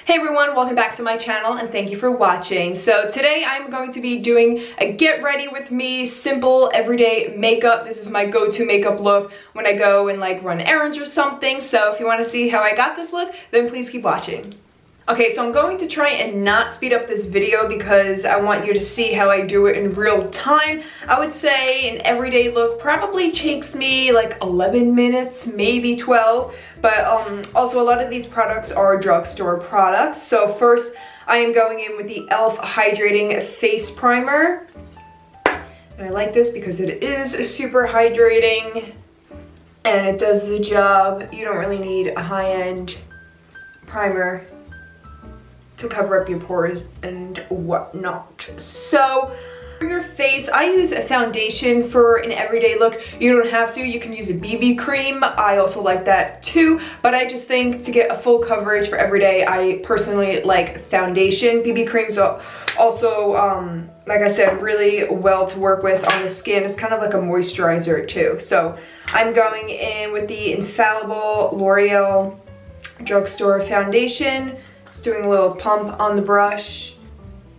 Hey everyone, welcome back to my channel and thank you for watching. So today I'm going to be doing a get ready with me, simple everyday makeup. This is my go-to makeup look when I go and like run errands or something. So if you want to see how I got this look, then please keep watching. Okay, so I'm going to try and not speed up this video because I want you to see how I do it in real time. I would say an everyday look probably takes me like 11 minutes, maybe 12. But also a lot of these products are drugstore products. So first I am going in with the e.l.f. Hydrating Face Primer. And I like this because it is super hydrating and it does the job. You don't really need a high-end primer to cover up your pores and whatnot. So for your face, I use a foundation for an everyday look. You don't have to, you can use a BB cream. I also like that too, but I just think to get a full coverage for everyday, I personally like foundation. BB creams are also, like I said, really well to work with on the skin. It's kind of like a moisturizer too. So I'm going in with the infallible L'Oreal drugstore foundation. Doing a little pump on the brush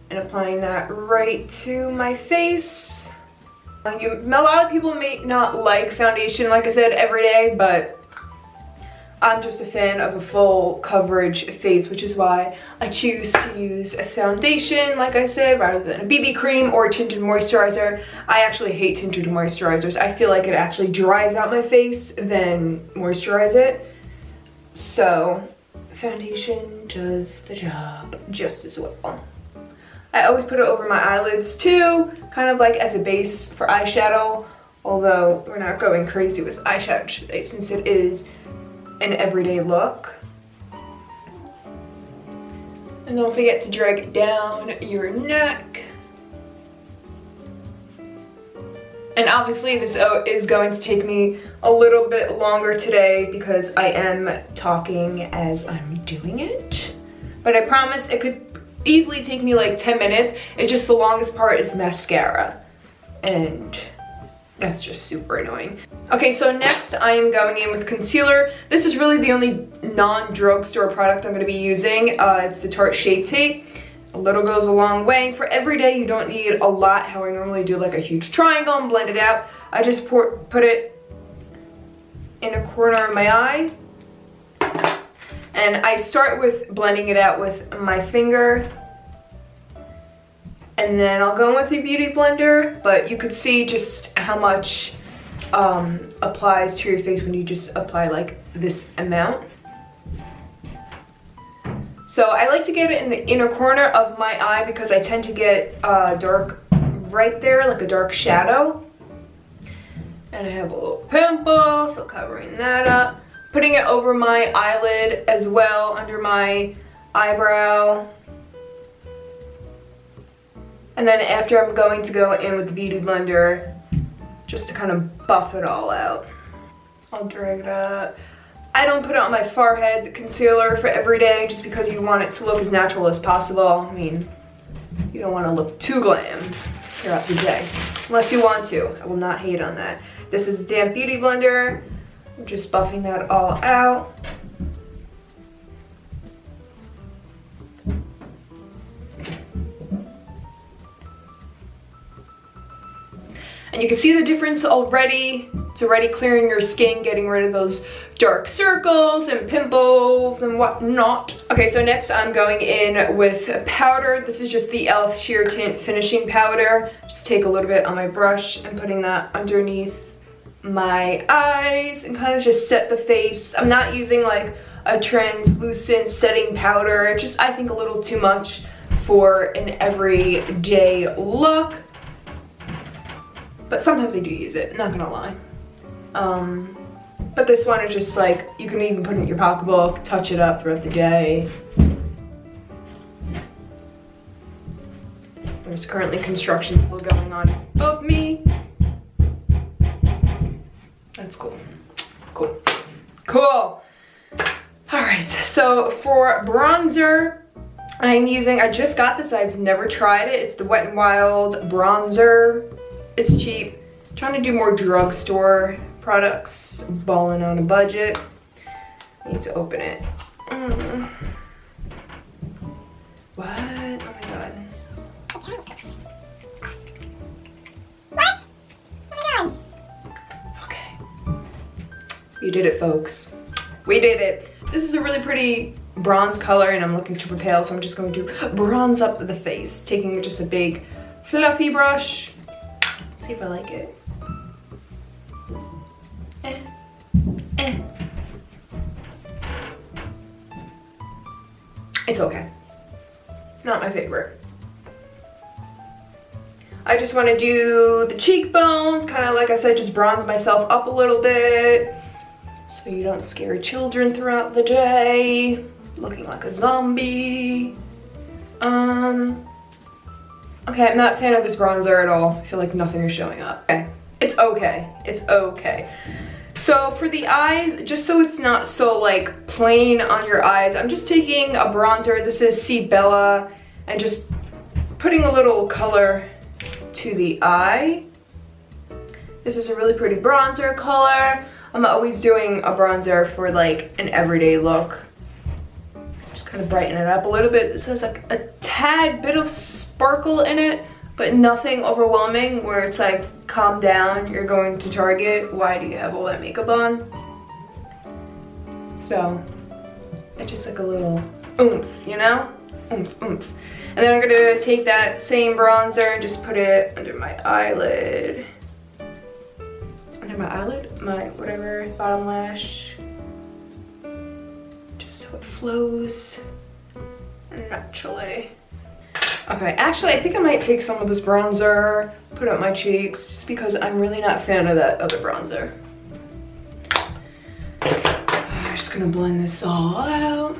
and applying that right to my face. A lot of people may not like foundation, like I said, every day, but I'm just a fan of a full coverage face, which is why I choose to use a foundation, like I said, rather than a BB cream or a tinted moisturizer. I actually hate tinted moisturizers. I feel like it actually dries out my face than moisturize it. So foundation does the job just as well. I always put it over my eyelids too, kind of like as a base for eyeshadow, although we're not going crazy with eyeshadow today since it is an everyday look. And don't forget to drag it down your neck. And obviously this is going to take me a little bit longer today because I am talking as I'm doing it. But I promise it could easily take me like 10 minutes. It's just the longest part is mascara. And that's just super annoying. Okay, so next I am going in with concealer. This is really the only non-drugstore product I'm going to be using. It's the Tarte Shape Tape. A little goes a long way. For every day, you don't need a lot, how I normally do like a huge triangle and blend it out. I just put it in a corner of my eye. And I start with blending it out with my finger. And then I'll go in with a beauty blender, but you could see just how much applies to your face when you just apply like this amount. So I like to get it in the inner corner of my eye because I tend to get dark right there, like a dark shadow. And I have a little pimple, so covering that up. Putting it over my eyelid as well, under my eyebrow. And then after, I'm going to go in with the beauty blender just to kind of buff it all out. I'll drag it up. I don't put it on my forehead, the concealer, for every day just because you want it to look as natural as possible. I mean, you don't want to look too glam throughout the day, unless you want to. I will not hate on that. This is a damp beauty blender. I'm just buffing that all out. And you can see the difference already. It's already clearing your skin, getting rid of those dark circles and pimples and whatnot. Okay, so next I'm going in with powder. This is just the e.l.f. Sheer Tint Finishing Powder. Just take a little bit on my brush and putting that underneath my eyes and kind of just set the face. I'm not using like a translucent setting powder. Just, I think, a little too much for an everyday look. But sometimes I do use it, not gonna lie. But this one is just like, you can even put it in your pocketbook, touch it up throughout the day. There's currently construction still going on of me. That's cool. Cool. Cool. Alright, so for bronzer, I just got this, I've never tried it. It's the Wet n Wild bronzer. It's cheap. I'm trying to do more drugstore products, balling on a budget. I need to open it. What? Oh my god. What? Oh my god. Okay. We did it, folks. We did it. This is a really pretty bronze color and I'm looking super pale, so I'm just going to bronze up the face, taking just a big fluffy brush. Let's see if I like it. It's okay. Not my favorite. I just want to do the cheekbones, kind of like I said, just bronze myself up a little bit so you don't scare children throughout the day, looking like a zombie. Okay, I'm not a fan of this bronzer at all. I feel like nothing is showing up. Okay, it's okay. It's okay. So for the eyes, just so it's not so like plain on your eyes, I'm just taking a bronzer. This is C Bella, and just putting a little color to the eye. This is a really pretty bronzer color. I'm always doing a bronzer for like an everyday look. Just kind of brighten it up a little bit. This has like a tad bit of sparkle in it, but nothing overwhelming where it's like, calm down, you're going to Target, why do you have all that makeup on? So it's just like a little oomph, you know? Oomph, oomph. And then I'm gonna take that same bronzer and just put it under my eyelid. Under my eyelid? My whatever, bottom lash. Just so it flows naturally. Okay, actually I think I might take some of this bronzer, put up my cheeks, just because I'm really not a fan of that other bronzer. I'm just gonna blend this all out.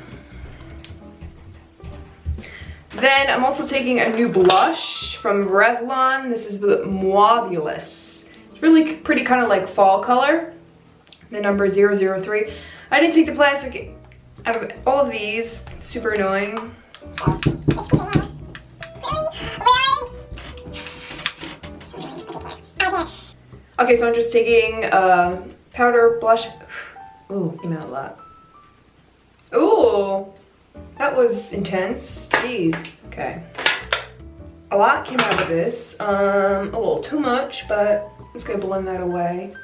Then I'm also taking a new blush from Revlon. This is the Mauvelous. It's really pretty, kind of like fall color. The number 003. I didn't take the plastic out of all of these. It's super annoying. Okay, so I'm just taking powder blush. Ooh, came out a lot. Ooh, that was intense. Jeez. Okay. A lot came out of this. A little too much, but I'm just gonna blend that away.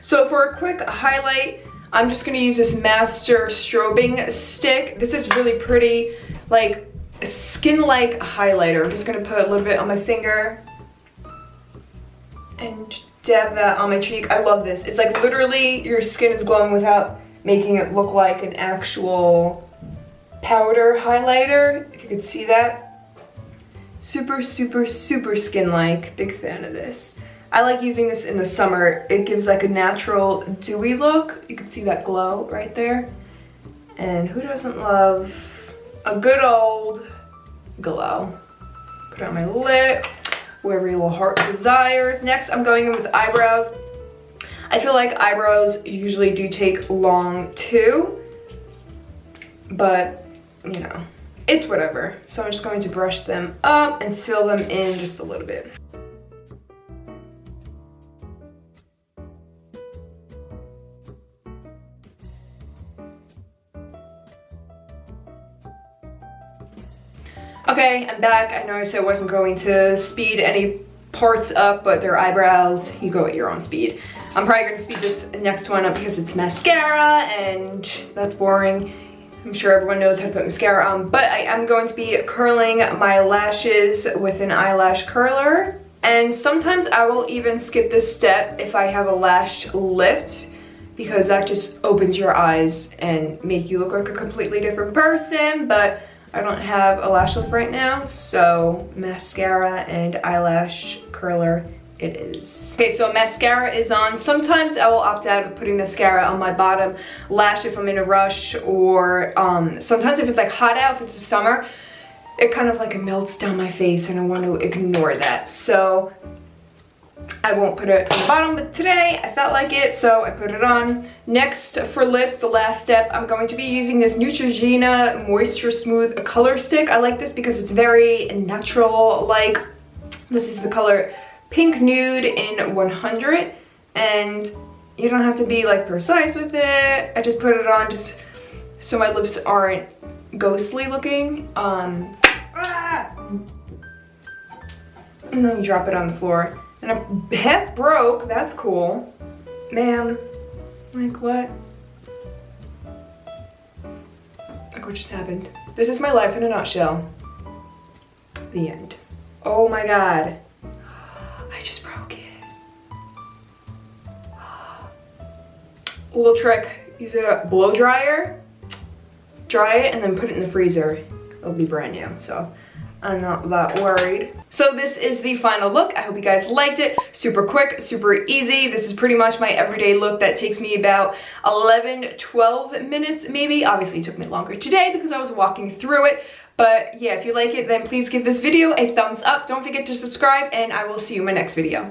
So for a quick highlight, I'm just gonna use this Master Strobing stick. This is really pretty, like a skin-like highlighter. I'm just gonna put a little bit on my finger and just dab that on my cheek. I love this. It's like literally your skin is glowing without making it look like an actual powder highlighter, if you could see that. Super, super, super skin-like. Big fan of this. I like using this in the summer. It gives like a natural dewy look. You can see that glow right there. And who doesn't love a good old glow? Put it on my lip, wherever your heart desires. Next, I'm going in with eyebrows. I feel like eyebrows usually do take long too, but you know, it's whatever. So I'm just going to brush them up and fill them in just a little bit. Okay, I'm back. I know I said I wasn't going to speed any parts up, but they're eyebrows. You go at your own speed. I'm probably going to speed this next one up because it's mascara, and that's boring. I'm sure everyone knows how to put mascara on, but I am going to be curling my lashes with an eyelash curler. And sometimes I will even skip this step if I have a lash lift, because that just opens your eyes and make you look like a completely different person. But I don't have a lash lift right now, so mascara and eyelash curler it is. Okay, so mascara is on. Sometimes I will opt out of putting mascara on my bottom lash if I'm in a rush, or sometimes if it's like hot out, if it's the summer, it kind of like melts down my face and I want to ignore that. So I won't put it on the bottom, but today I felt like it, so I put it on. Next, for lips, the last step, I'm going to be using this Neutrogena Moisture Smooth Color Stick. I like this because it's very natural-like. This is the color Pink Nude in 100, and you don't have to be like precise with it. I just put it on just so my lips aren't ghostly looking. Ah! And then you drop it on the floor. And a half broke, that's cool. Man, like what? Like what just happened? This is my life in a nutshell. The end. Oh my God. I just broke it. A little trick, use a blow dryer, dry it, and then put it in the freezer. It'll be brand new, so I'm not that worried. So this is the final look. I hope you guys liked it. Super quick, super easy. This is pretty much my everyday look that takes me about 11, 12 minutes maybe. Obviously it took me longer today because I was walking through it. But yeah, if you like it, then please give this video a thumbs up. Don't forget to subscribe, and I will see you in my next video.